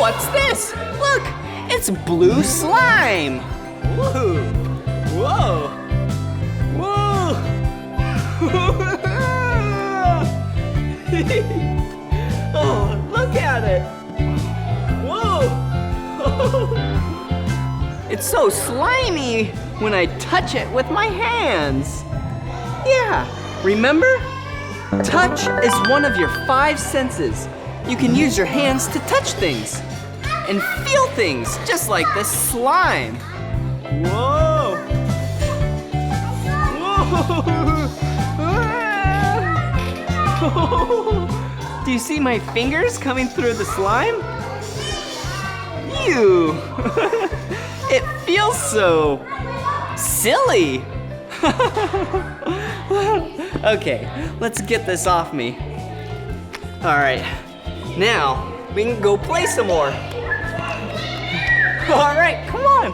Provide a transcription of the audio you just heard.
What's this? Look, it's blue slime. Whoa, whoa, whoa. Oh, look at it. Whoa. It's so slimy when I touch it with my hands. Yeah, remember? Touch is one of your 5 senses. You can use your hands to touch things and feel things, just like this slime. Whoa! Whoa! Do you see my fingers coming through the slime? Ew! It feels so silly. Okay, let's get this off me. All right, now we can go play some more. All right, come on.